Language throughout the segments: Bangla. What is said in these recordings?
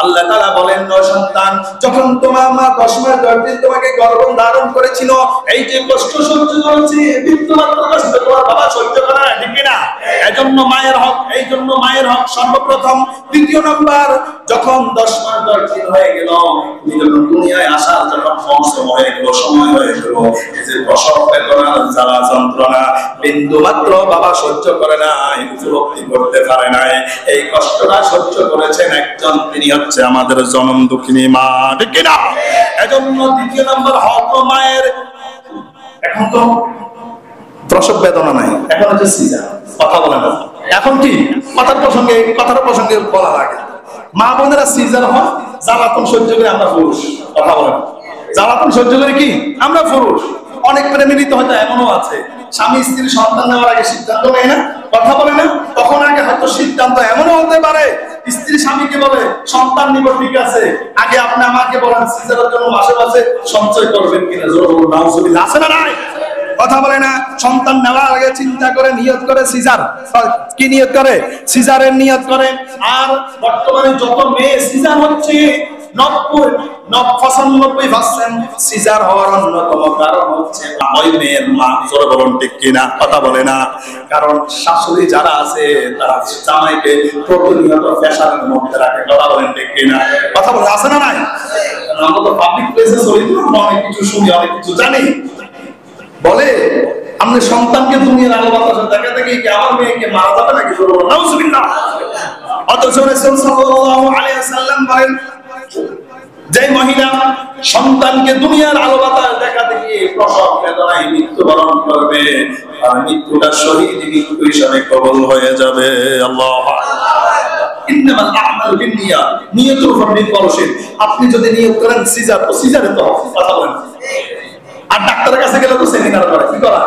আল্লাহ তাআলা বলেন, ও সন্তান, যখন তোমার মা 10 মাস 10 দিন তোমাকে গর্ভে ধারণ করেছিল, এই যে কষ্ট সহ্য করেছে, বিন্দুমাত্র কষ্ট তোমার বাবা সহ্য করে না, ঠিক না? এজন্য মায়ের হক, এই জন্য মায়ের হক সর্বপ্রথম। দ্বিতীয় নাম্বার, যখন 10 মাস 10 দিন হয়ে গেল, তুমি যখন দুনিয়ায় আসার যখন সময় হয়ে গেল, এই যে প্রসব বেদনা, জ্বালা যন্ত্রণা বিন্দুমাত্র বাবা সহ্য করে নাই, উপলব্ধি করতে পারে নাই। এই কষ্টটা সহ্য করেছেন একজন, তিনি হচ্ছে আমাদের জনম দুঃখিনী মা, ঠিক না? এজন্য দ্বিতীয় নম্বর হক মায়ের। এখন তো প্রসব বেদনা নাই, এখন হচ্ছে সিজার, কথা বলে না। এখন কি কথার প্রসঙ্গে বলা লাগে, মা বোনেরা সিজার হয়, জ্বালাতন সহ্য করে আমরা পুরুষ, কথা বলে না। জ্বালাতন সহ্য করে কি আমরা পুরুষ। অনেক প্রেমিত হয়তো এমনও আছে, স্বামী স্ত্রী সন্তান নেওয়ার আগে সিদ্ধান্ত নেয় না, কথা বলে না, তখন আগে হয়তো সিদ্ধান্ত এমনও হতে পারে, স্ত্রী স্বামীকে বলে সন্তান নিব, ঠিক আছে, আগে আপনি আমাকে বলেন সিজারের জন্য মাসে মাসে সঞ্চয় করবেন কিনা। নাউজুবিল্লাহ, আছে না নাই? কথা বলে না। সন্তান নেওয়ার আগে চিন্তা করে নিয়ত করে সিজার, কি নিয়ত করে? সিজারের নিয়ত করে। আর বর্তমানে যত মেয়ে সিজার হচ্ছে, 95% সিজার হওয়ার অন্যতম কারণ হচ্ছে ওই মেয়ের মা। জোরে বলুন ঠিক কিনা, কথা বলে না। কারণ শাশুড়ি যারা আছে তারা জামাইকে প্রতিনিয়ত প্রেসারের মধ্যে রাখে, কথা বলেন ঠিক কিনা, কথা বলে, আছে না নাই? আমরা তো পাবলিক প্লেসে চলি, অনেক কিছু শুনি, অনেক কিছু জানি। বলে আপনি সন্তানকে দুনিয়ার আলো বাতাসে দেখা দেখি কি আমার মেয়েকে মারা যাবে নাকি? নাউজুবিল্লাহ। অথচ রাসূল সাল্লাল্লাহু আলাইহি ওয়াসাল্লাম বলেন, যে মহিলা সন্তানকে দুনিয়ার আলো বাতাস দেখা দেখি প্রসব বেদনায় মৃত্যুবরণ করবে, আর মৃত্যুটা শহীদ মৃত্যু হিসাবে কবুল হয়ে যাবে। আল্লাহু আকবার। ইন্নামাল আ'মালু বিন্নিয়াত, নিয়তের উপর নির্ভরশীল। আপনি যদি নিয়ত করেন সিজার, তো সিজারে তো কথা বলেন। আর ডাক্তারের কাছে গেলে তো সেমিনার করে, কি করা?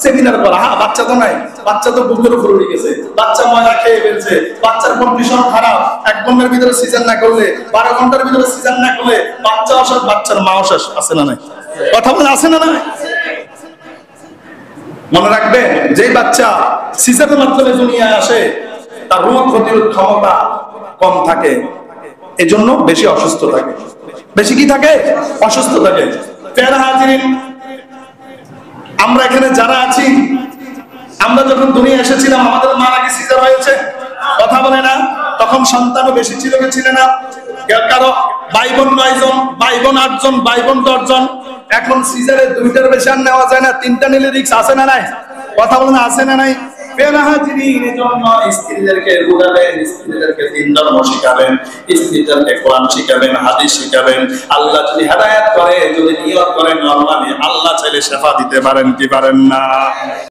সেমিনার করা। হ্যাঁ, বাচ্চা তো নাই, বাচ্চা তো বুকের উপর উঠে গেছে, বাচ্চা ময়লা খেয়ে ফেলছে, বাচ্চার কন্ডিশন খারাপ, 1 ঘন্টার ভিতরে সিজার না করলে, 12 ঘন্টার ভিতরে সিজার না করলে বাচ্চা অসুস্থ, বাচ্চার মা অসুস্থ, আছে না নাই? কথা বলে, আছে না নাই? মনে রাখবেন, যে বাচ্চা সিজারের মাধ্যমে দুনিয়ায় আসে তার রোগ প্রতিরোধ ক্ষমতা কম থাকে, এজন্য বেশি অসুস্থ থাকে। বেশি কি থাকে? অসুস্থ থাকে। প্যারা হাজিরিন, আমরা এখানে যারা আছি, আমরা যখন দুনিয়া এসেছিলাম আমাদের মা নাকি সিজার হয়েছে, কথা বলে না? তখন সন্তানও বেশি ছিল কি ছিল না? কারো ভাই বোন 9 জন, ভাই বোন 8 জন, ভাই বোন 10 জন। এখন সিজারে 2টার বেশি আর নেওয়া যায় না, 3টা নিলে রিস্ক, আছে না নাই? কথা বলে না, আছে না নাই? প্যারা হাজিরিন, এজন্য স্ত্রীদেরকে বুঝাবেন, স্ত্রীদেরকে দ্বীন ধর্ম শিখাবেন, স্ত্রীদেরকে কোরআন শিখাবেন, হাদিস শিখাবেন। আল্লাহ যদি হেদায়েত করে, যদি নিয়ত করেন নরমালি, আল্লাহ চাইলে শেফা দিতে পারেন, কি পারেন না?